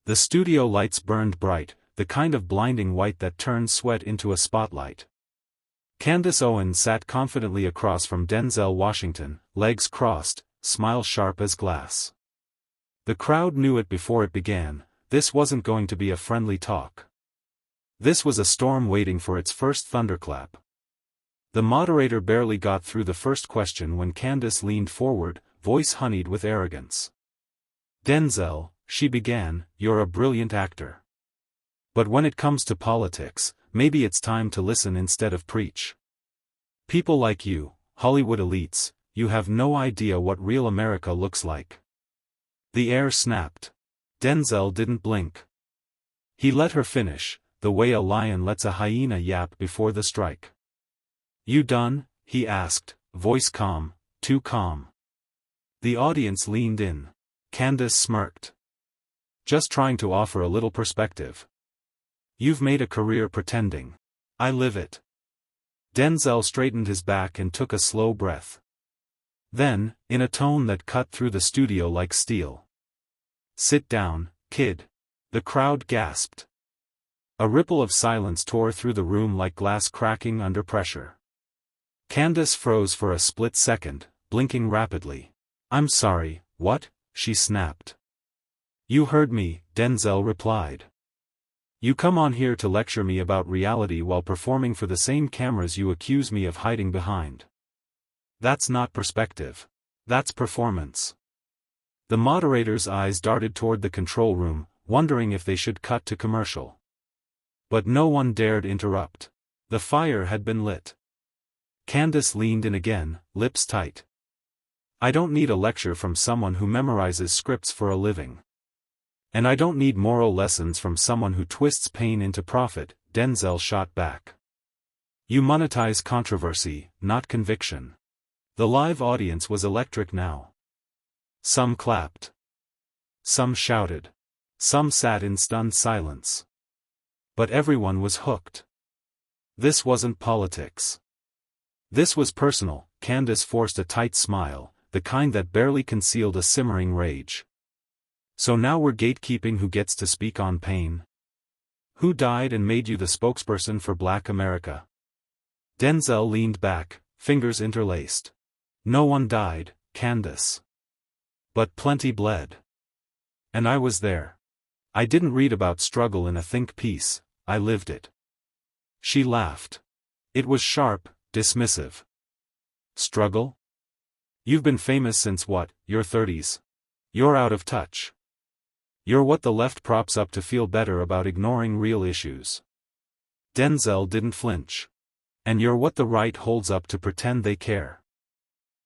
The studio lights burned bright, the kind of blinding white that turns sweat into a spotlight. Candace Owens sat confidently across from Denzel Washington, legs crossed, smile sharp as glass. The crowd knew it before it began. This wasn't going to be a friendly talk. This was a storm waiting for its first thunderclap. The moderator barely got through the first question when Candace leaned forward, voice honeyed with arrogance. "Denzel," she began, "you're a brilliant actor. But when it comes to politics, maybe it's time to listen instead of preach. People like you, Hollywood elites, you have no idea what real America looks like." The air snapped. Denzel didn't blink. He let her finish, the way a lion lets a hyena yap before the strike. "You done?" he asked, voice calm, too calm. The audience leaned in. Candace smirked. "Just trying to offer a little perspective. You've made a career pretending. I live it." Denzel straightened his back and took a slow breath. Then, in a tone that cut through the studio like steel, "Sit down, kid." The crowd gasped. A ripple of silence tore through the room like glass cracking under pressure. Candace froze for a split second, blinking rapidly. "I'm sorry, what?" she snapped. "You heard me," Denzel replied. "You come on here to lecture me about reality while performing for the same cameras you accuse me of hiding behind. That's not perspective. That's performance." The moderator's eyes darted toward the control room, wondering if they should cut to commercial. But no one dared interrupt. The fire had been lit. Candace leaned in again, lips tight. "I don't need a lecture from someone who memorizes scripts for a living. And I don't need moral lessons from someone who twists pain into profit," Denzel shot back. "You monetize controversy, not conviction." The live audience was electric now. Some clapped. Some shouted. Some sat in stunned silence. But everyone was hooked. This wasn't politics. This was personal. Candace forced a tight smile, the kind that barely concealed a simmering rage. "So now we're gatekeeping who gets to speak on pain? Who died and made you the spokesperson for Black America?" Denzel leaned back, fingers interlaced. "No one died, Candace. But plenty bled. And I was there. I didn't read about struggle in a think piece, I lived it." She laughed. It was sharp, dismissive. "Struggle? You've been famous since what, your 30s? You're out of touch. You're what the left props up to feel better about ignoring real issues." Denzel didn't flinch. "And you're what the right holds up to pretend they care."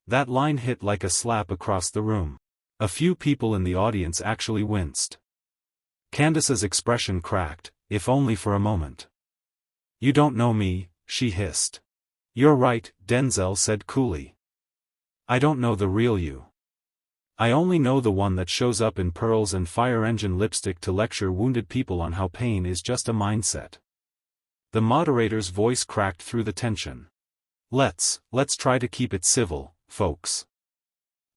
That line hit like a slap across the room. A few people in the audience actually winced. Candace's expression cracked, if only for a moment. "You don't know me," she hissed. "You're right," Denzel said coolly. "I don't know the real you. I only know the one that shows up in pearls and fire engine lipstick to lecture wounded people on how pain is just a mindset." The moderator's voice cracked through the tension. Let's try to keep it civil, folks."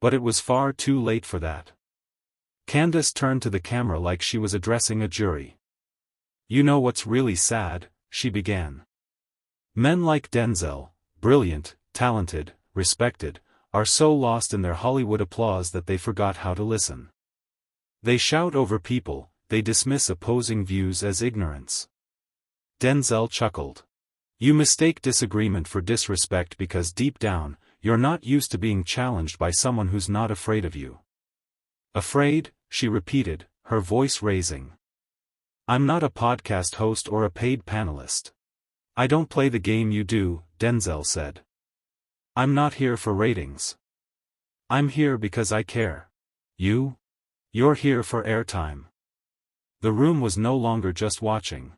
But it was far too late for that. Candace turned to the camera like she was addressing a jury. "You know what's really sad," she began. "Men like Denzel, brilliant, talented, respected, are so lost in their Hollywood applause that they forgot how to listen. They shout over people, they dismiss opposing views as ignorance." Denzel chuckled. "You mistake disagreement for disrespect because deep down, you're not used to being challenged by someone who's not afraid of you." "Afraid?" she repeated, her voice raising. "I'm not a podcast host or a paid panelist. I don't play the game you do," Denzel said. "I'm not here for ratings. I'm here because I care. You're here for airtime." The room was no longer just watching.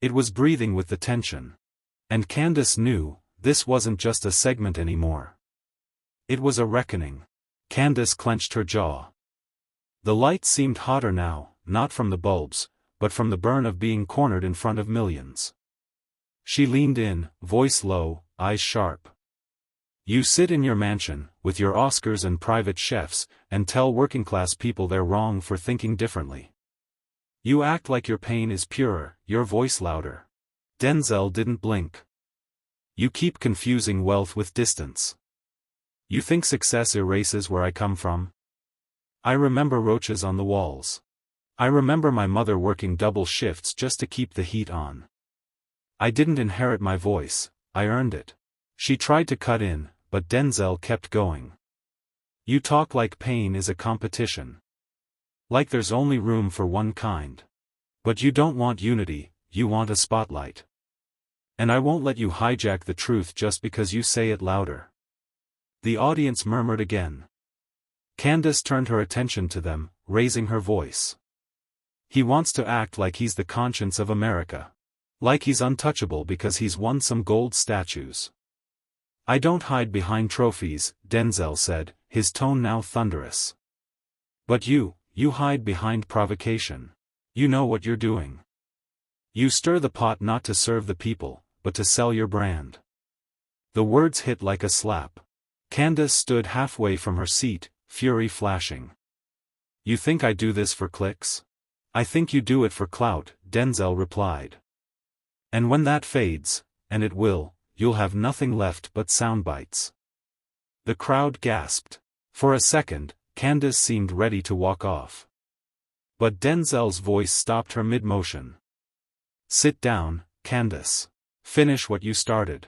It was breathing with the tension. And Candace knew, this wasn't just a segment anymore. It was a reckoning. Candace clenched her jaw. The light seemed hotter now, not from the bulbs, but from the burn of being cornered in front of millions. She leaned in, voice low, eyes sharp. "You sit in your mansion, with your Oscars and private chefs, and tell working-class people they're wrong for thinking differently. You act like your pain is purer, your voice louder. Denzel didn't blink. You keep confusing wealth with distance. You think success erases where I come from? I remember roaches on the walls. I remember my mother working double shifts just to keep the heat on. I didn't inherit my voice, I earned it. She tried to cut in, but Denzel kept going. You talk like pain is a competition. Like there's only room for one kind. But you don't want unity, you want a spotlight. And I won't let you hijack the truth just because you say it louder. The audience murmured again. Candace turned her attention to them, raising her voice. He wants to act like he's the conscience of America. Like he's untouchable because he's won some gold statues. I don't hide behind trophies, Denzel said, his tone now thunderous. But you hide behind provocation. You know what you're doing. You stir the pot not to serve the people, but to sell your brand. The words hit like a slap. Candace stood halfway from her seat, fury flashing. You think I do this for clicks? I think you do it for clout, Denzel replied. And when that fades, and it will, you'll have nothing left but sound bites. The crowd gasped. For a second, Candace seemed ready to walk off. But Denzel's voice stopped her mid-motion. Sit down, Candace. Finish what you started.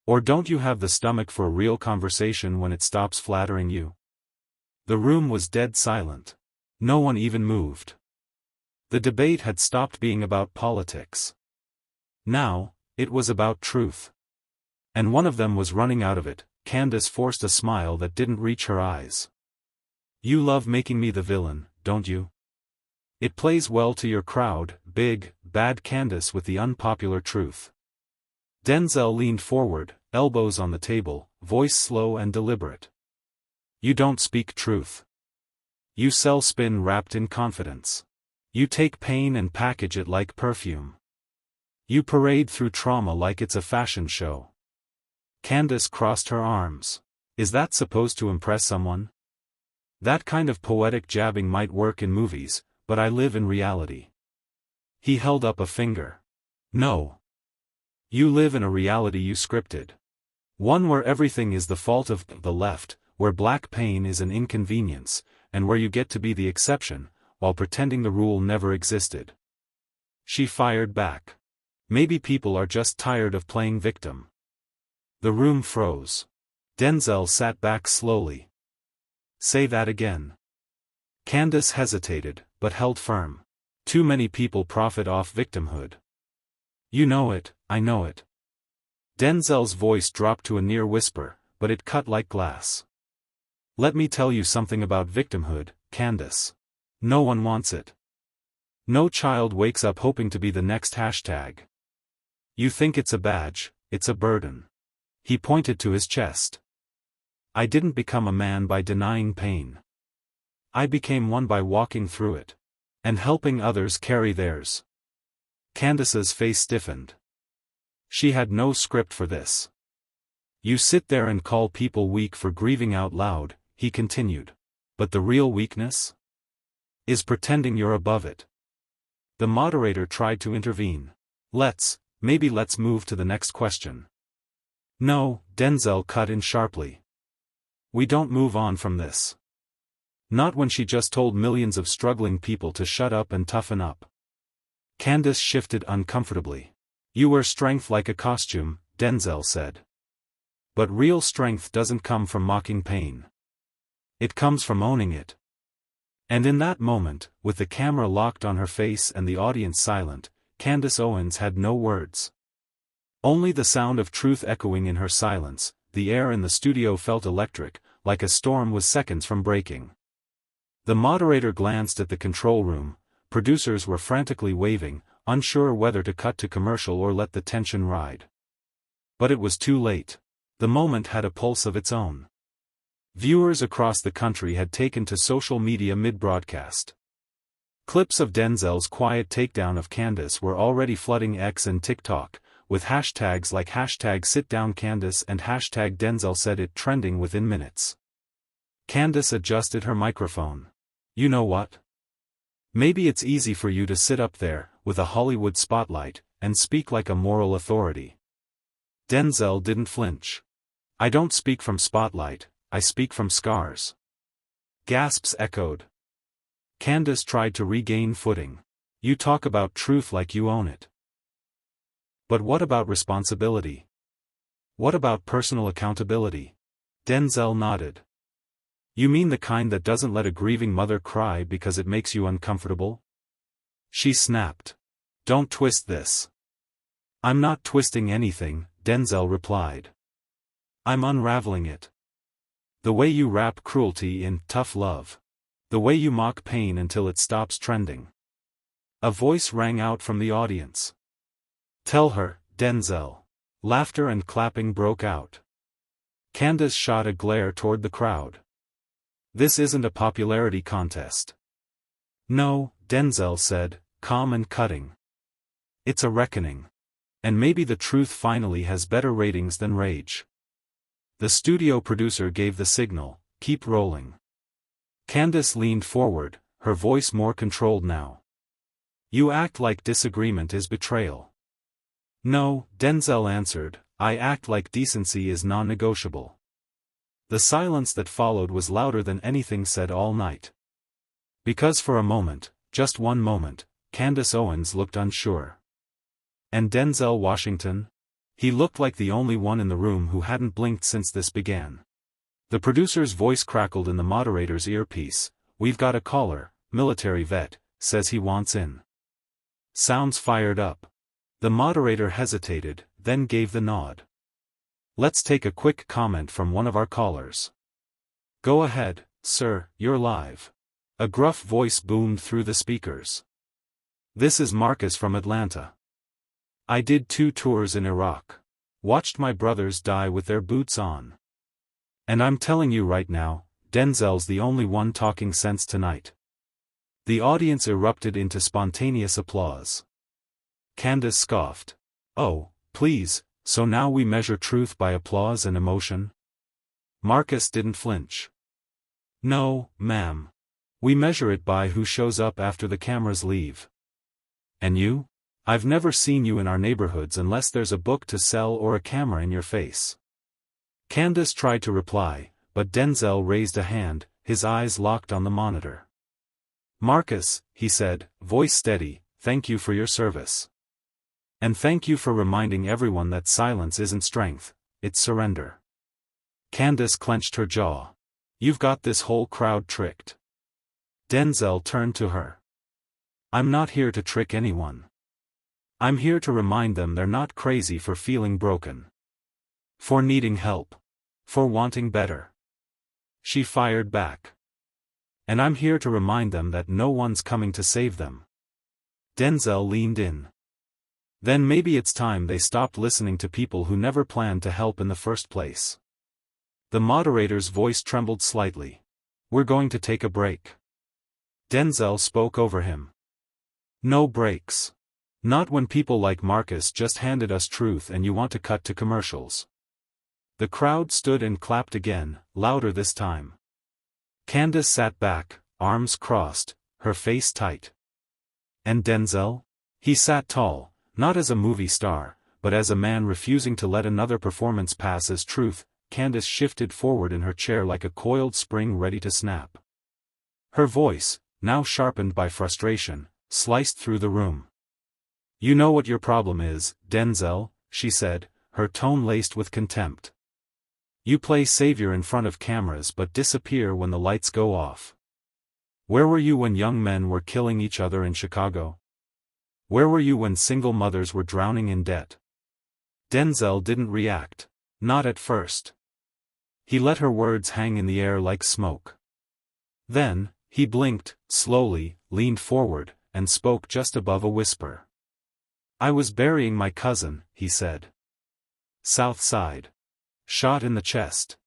Or don't you have the stomach for a real conversation when it stops flattering you? The room was dead silent. No one even moved. The debate had stopped being about politics. Now, it was about truth. And one of them was running out of it. Candace forced a smile that didn't reach her eyes. You love making me the villain, don't you? It plays well to your crowd, big, bad Candace with the unpopular truth. Denzel leaned forward, elbows on the table, voice slow and deliberate. You don't speak truth. You sell spin wrapped in confidence. You take pain and package it like perfume. You parade through trauma like it's a fashion show. Candace crossed her arms. Is that supposed to impress someone? That kind of poetic jabbing might work in movies, but I live in reality. He held up a finger. No. You live in a reality you scripted. One where everything is the fault of the left, where black pain is an inconvenience, and where you get to be the exception, while pretending the rule never existed. She fired back. Maybe people are just tired of playing victim. The room froze. Denzel sat back slowly. Say that again. Candace hesitated, but held firm. Too many people profit off victimhood. You know it, I know it. Denzel's voice dropped to a near whisper, but it cut like glass. Let me tell you something about victimhood, Candace. No one wants it. No child wakes up hoping to be the next hashtag. You think it's a badge, it's a burden. He pointed to his chest. I didn't become a man by denying pain. I became one by walking through it. And helping others carry theirs. Candace's face stiffened. She had no script for this. You sit there and call people weak for grieving out loud, he continued. But the real weakness? Is pretending you're above it. The moderator tried to intervene. Maybe let's move to the next question. No, Denzel cut in sharply. We don't move on from this. Not when she just told millions of struggling people to shut up and toughen up. Candace shifted uncomfortably. You wear strength like a costume, Denzel said. But real strength doesn't come from mocking pain. It comes from owning it. And in that moment, with the camera locked on her face and the audience silent, Candace Owens had no words. Only the sound of truth echoing in her silence. The air in the studio felt electric, like a storm was seconds from breaking. The moderator glanced at the control room. Producers were frantically waving, unsure whether to cut to commercial or let the tension ride. But it was too late. The moment had a pulse of its own. Viewers across the country had taken to social media mid-broadcast. Clips of Denzel's quiet takedown of Candace were already flooding X and TikTok, with hashtags like #SitDownCandace and #DenzelSaidIt trending within minutes. Candace adjusted her microphone. You know what? Maybe it's easy for you to sit up there, with a Hollywood spotlight, and speak like a moral authority. Denzel didn't flinch. I don't speak from spotlight, I speak from scars. Gasps echoed. Candace tried to regain footing. You talk about truth like you own it. But what about responsibility? What about personal accountability? Denzel nodded. You mean the kind that doesn't let a grieving mother cry because it makes you uncomfortable? She snapped. Don't twist this. I'm not twisting anything, Denzel replied. I'm unraveling it. The way you wrap cruelty in tough love. The way you mock pain until it stops trending. A voice rang out from the audience. Tell her, Denzel. Laughter and clapping broke out. Candace shot a glare toward the crowd. This isn't a popularity contest. No, Denzel said, calm and cutting. It's a reckoning. And maybe the truth finally has better ratings than rage. The studio producer gave the signal, keep rolling. Candace leaned forward, her voice more controlled now. You act like disagreement is betrayal. No, Denzel answered, I act like decency is non-negotiable. The silence that followed was louder than anything said all night. Because for a moment, just one moment, Candace Owens looked unsure. And Denzel Washington? He looked like the only one in the room who hadn't blinked since this began. The producer's voice crackled in the moderator's earpiece. We've got a caller, military vet, says he wants in. Sounds fired up. The moderator hesitated, then gave the nod. Let's take a quick comment from one of our callers. Go ahead, sir, you're live. A gruff voice boomed through the speakers. This is Marcus from Atlanta. I did 2 tours in Iraq. Watched my brothers die with their boots on. And I'm telling you right now, Denzel's the only one talking sense tonight. The audience erupted into spontaneous applause. Candace scoffed. Oh, please, so now we measure truth by applause and emotion? Marcus didn't flinch. No, ma'am. We measure it by who shows up after the cameras leave. And you? I've never seen you in our neighborhoods unless there's a book to sell or a camera in your face. Candace tried to reply, but Denzel raised a hand, his eyes locked on the monitor. Marcus, he said, voice steady, thank you for your service. And thank you for reminding everyone that silence isn't strength, it's surrender. Candace clenched her jaw. You've got this whole crowd tricked. Denzel turned to her. I'm not here to trick anyone. I'm here to remind them they're not crazy for feeling broken. For needing help. For wanting better. She fired back. And I'm here to remind them that no one's coming to save them. Denzel leaned in. Then maybe it's time they stopped listening to people who never planned to help in the first place. The moderator's voice trembled slightly. We're going to take a break. Denzel spoke over him. No breaks. Not when people like Marcus just handed us truth and you want to cut to commercials. The crowd stood and clapped again, louder this time. Candace sat back, arms crossed, her face tight. And Denzel? He sat tall, not as a movie star, but as a man refusing to let another performance pass as truth. Candace shifted forward in her chair like a coiled spring ready to snap. Her voice, now sharpened by frustration, sliced through the room. You know what your problem is, Denzel, she said, her tone laced with contempt. You play savior in front of cameras but disappear when the lights go off. Where were you when young men were killing each other in Chicago? Where were you when single mothers were drowning in debt? Denzel didn't react. Not at first. He let her words hang in the air like smoke. Then, he blinked, slowly, leaned forward, and spoke just above a whisper. I was burying my cousin, he said. South Side. Shot in the chest.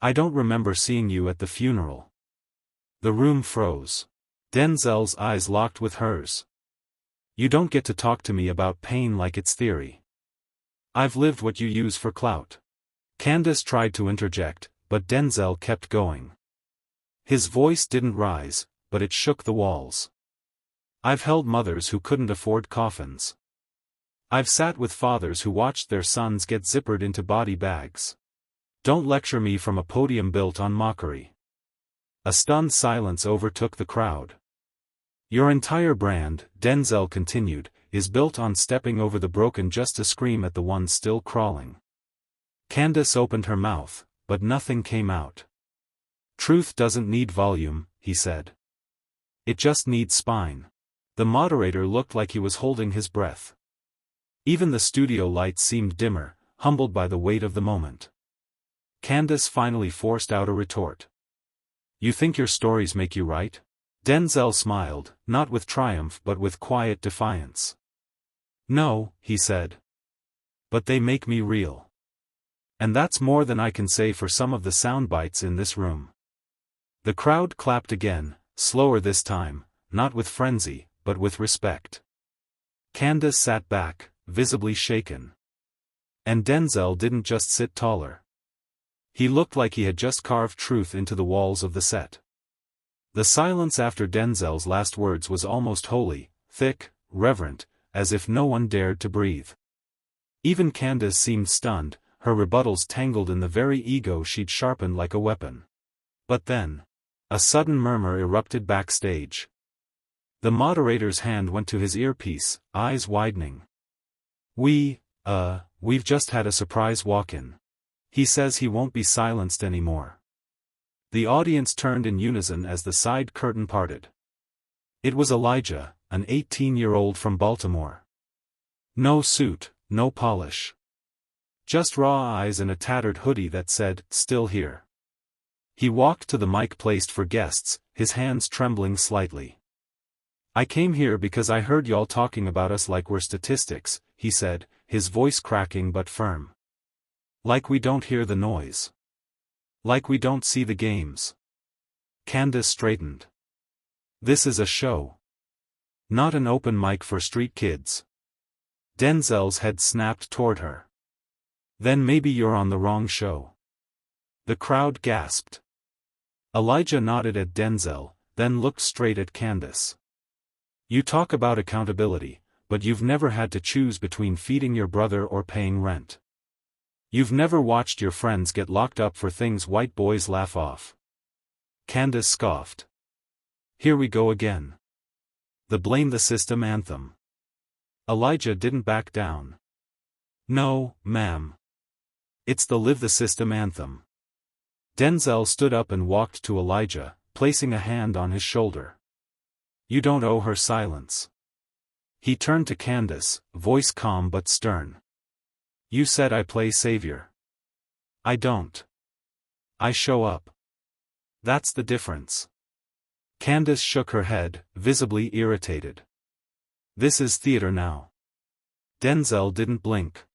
I don't remember seeing you at the funeral. The room froze. Denzel's eyes locked with hers. You don't get to talk to me about pain like it's theory. I've lived what you use for clout. Candace tried to interject, but Denzel kept going. His voice didn't rise, but it shook the walls. I've held mothers who couldn't afford coffins. I've sat with fathers who watched their sons get zippered into body bags. Don't lecture me from a podium built on mockery. A stunned silence overtook the crowd. Your entire brand, Denzel continued, is built on stepping over the broken just to scream at the ones still crawling. Candace opened her mouth, but nothing came out. Truth doesn't need volume, he said. It just needs spine. The moderator looked like he was holding his breath. Even the studio lights seemed dimmer, humbled by the weight of the moment. Candace finally forced out a retort. You think your stories make you right? Denzel smiled, not with triumph but with quiet defiance. No, he said. But they make me real. And that's more than I can say for some of the sound bites in this room. The crowd clapped again, slower this time, not with frenzy, but with respect. Candace sat back, visibly shaken. And Denzel didn't just sit taller. He looked like he had just carved truth into the walls of the set. The silence after Denzel's last words was almost holy, thick, reverent, as if no one dared to breathe. Even Candace seemed stunned, her rebuttals tangled in the very ego she'd sharpened like a weapon. But then, a sudden murmur erupted backstage. The moderator's hand went to his earpiece, eyes widening. We've just had a surprise walk-in. He says he won't be silenced anymore. The audience turned in unison as the side curtain parted. It was Elijah, an 18-year-old from Baltimore. No suit, no polish. Just raw eyes and a tattered hoodie that said, "Still here." He walked to the mic placed for guests, his hands trembling slightly. I came here because I heard y'all talking about us like we're statistics, he said, his voice cracking but firm. Like we don't hear the noise. Like we don't see the games. Candace straightened. This is a show. Not an open mic for street kids. Denzel's head snapped toward her. Then maybe you're on the wrong show. The crowd gasped. Elijah nodded at Denzel, then looked straight at Candace. You talk about accountability, but you've never had to choose between feeding your brother or paying rent. You've never watched your friends get locked up for things white boys laugh off. Candace scoffed. Here we go again. The blame the system anthem. Elijah didn't back down. No, ma'am. It's the live the system anthem. Denzel stood up and walked to Elijah, placing a hand on his shoulder. You don't owe her silence. He turned to Candace, voice calm but stern. You said I play savior. I don't. I show up. That's the difference. Candace shook her head, visibly irritated. This is theater now. Denzel didn't blink.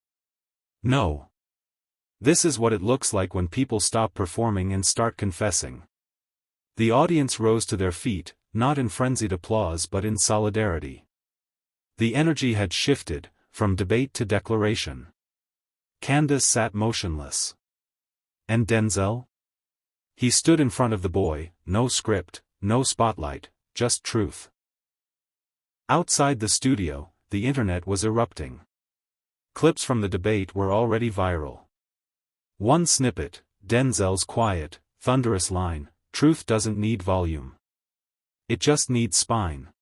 No. This is what it looks like when people stop performing and start confessing. The audience rose to their feet, not in frenzied applause but in solidarity. The energy had shifted, from debate to declaration. Candace sat motionless. And Denzel? He stood in front of the boy, no script, no spotlight, just truth. Outside the studio, the internet was erupting. Clips from the debate were already viral. One snippet, Denzel's quiet, thunderous line, "Truth doesn't need volume. It just needs spine,"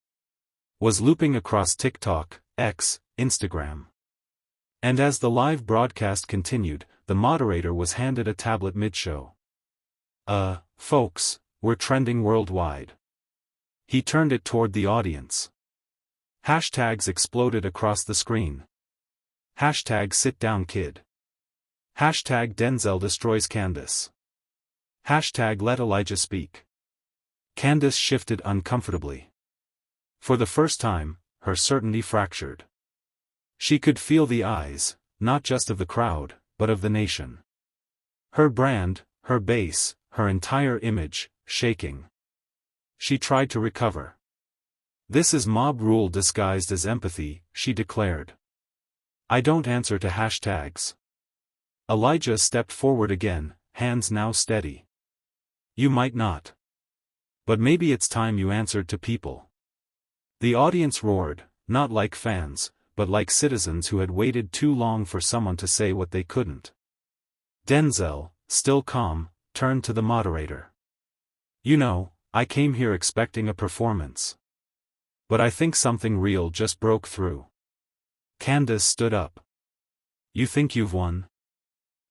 was looping across TikTok, X, Instagram. And as the live broadcast continued, the moderator was handed a tablet mid-show. Folks, we're trending worldwide. He turned it toward the audience. Hashtags exploded across the screen. Hashtag sit down kid. Hashtag Denzel destroys Candace. Hashtag let Elijah speak. Candace shifted uncomfortably. For the first time, her certainty fractured. She could feel the eyes, not just of the crowd, but of the nation. Her brand, her base, her entire image, shaking. She tried to recover. This is mob rule disguised as empathy, she declared. I don't answer to hashtags. Elijah stepped forward again, hands now steady. You might not. But maybe it's time you answered to people. The audience roared, not like fans, but like citizens who had waited too long for someone to say what they couldn't. Denzel, still calm, turned to the moderator. "You know, I came here expecting a performance. But I think something real just broke through." Candace stood up. "You think you've won?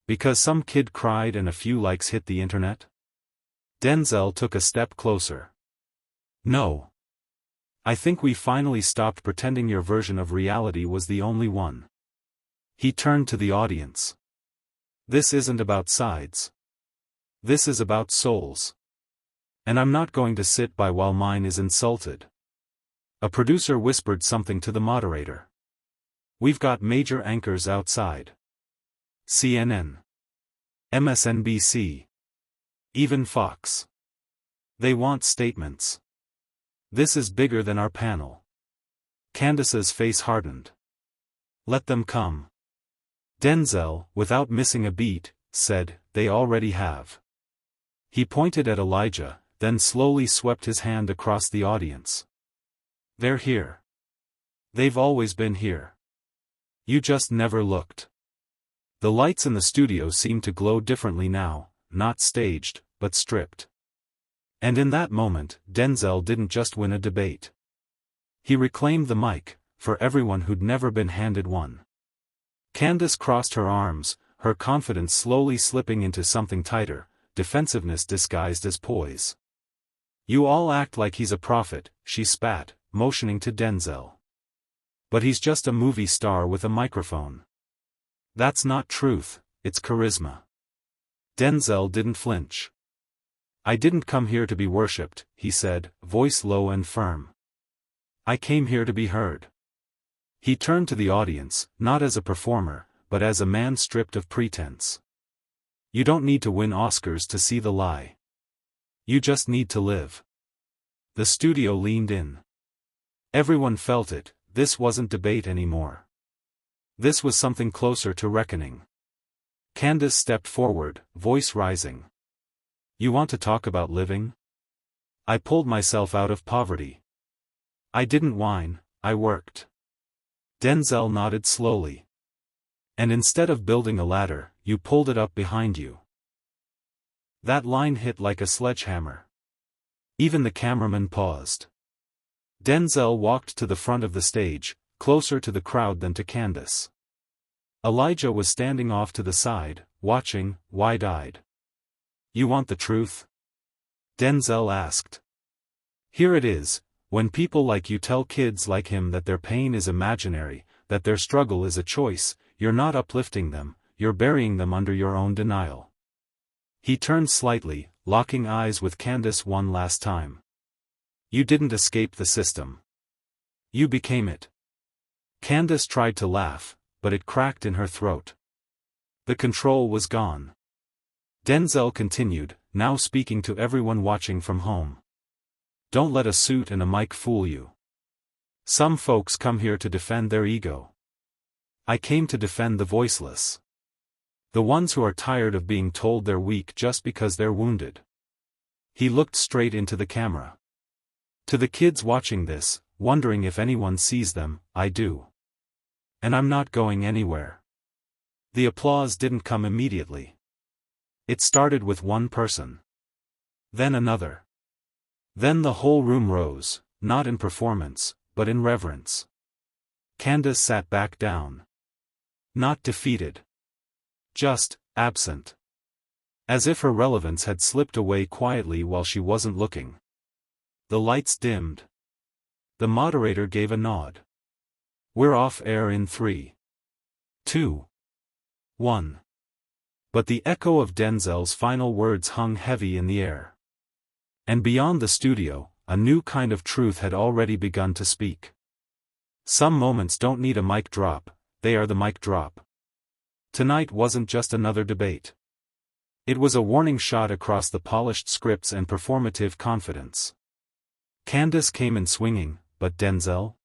Because some kid cried and a few likes hit the internet?" Denzel took a step closer. "No. I think we finally stopped pretending your version of reality was the only one." He turned to the audience. "This isn't about sides. This is about souls. And I'm not going to sit by while mine is insulted." A producer whispered something to the moderator. "We've got major anchors outside. CNN. MSNBC. Even Fox. They want statements. This is bigger than our panel." Candace's face hardened. "Let them come." Denzel, without missing a beat, said, "They already have." He pointed at Elijah, then slowly swept his hand across the audience. "They're here. They've always been here. You just never looked." The lights in the studio seemed to glow differently now, not staged, but stripped. And in that moment, Denzel didn't just win a debate. He reclaimed the mic, for everyone who'd never been handed one. Candace crossed her arms, her confidence slowly slipping into something tighter, defensiveness disguised as poise. "You all act like he's a prophet," she spat, motioning to Denzel. "But he's just a movie star with a microphone. That's not truth, it's charisma." Denzel didn't flinch. "I didn't come here to be worshipped," he said, voice low and firm. "I came here to be heard." He turned to the audience, not as a performer, but as a man stripped of pretense. "You don't need to win Oscars to see the lie. You just need to live." The studio leaned in. Everyone felt it. This wasn't debate anymore. This was something closer to reckoning. Candace stepped forward, voice rising. "You want to talk about living? I pulled myself out of poverty. I didn't whine, I worked." Denzel nodded slowly. "And instead of building a ladder, you pulled it up behind you." That line hit like a sledgehammer. Even the cameraman paused. Denzel walked to the front of the stage, closer to the crowd than to Candace. Elijah was standing off to the side, watching, wide-eyed. "You want the truth?" Denzel asked. "Here it is. When people like you tell kids like him that their pain is imaginary, that their struggle is a choice, you're not uplifting them, you're burying them under your own denial." He turned slightly, locking eyes with Candace one last time. "You didn't escape the system. You became it." Candace tried to laugh, but it cracked in her throat. The control was gone. Denzel continued, now speaking to everyone watching from home. "Don't let a suit and a mic fool you. Some folks come here to defend their ego. I came to defend the voiceless. The ones who are tired of being told they're weak just because they're wounded." He looked straight into the camera. "To the kids watching this, wondering if anyone sees them, I do. And I'm not going anywhere." The applause didn't come immediately. It started with one person. Then another. Then the whole room rose, not in performance, but in reverence. Candace sat back down. Not defeated. Just, absent. As if her relevance had slipped away quietly while she wasn't looking. The lights dimmed. The moderator gave a nod. "We're off air in 3, 2, 1. But the echo of Denzel's final words hung heavy in the air. And beyond the studio, a new kind of truth had already begun to speak. Some moments don't need a mic drop, they are the mic drop. Tonight wasn't just another debate. It was a warning shot across the polished scripts and performative confidence. Candace came in swinging, but Denzel?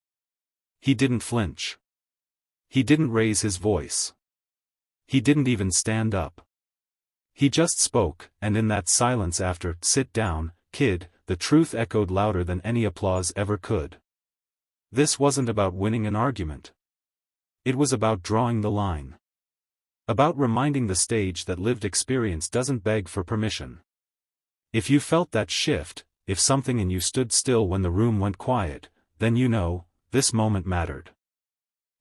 He didn't flinch. He didn't raise his voice. He didn't even stand up. He just spoke, and in that silence after "sit down, kid," the truth echoed louder than any applause ever could. This wasn't about winning an argument. It was about drawing the line. About reminding the stage that lived experience doesn't beg for permission. If you felt that shift, if something in you stood still when the room went quiet, then you know, this moment mattered.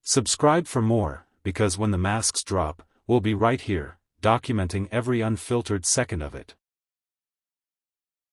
Subscribe for more, because when the masks drop, we'll be right here, documenting every unfiltered second of it.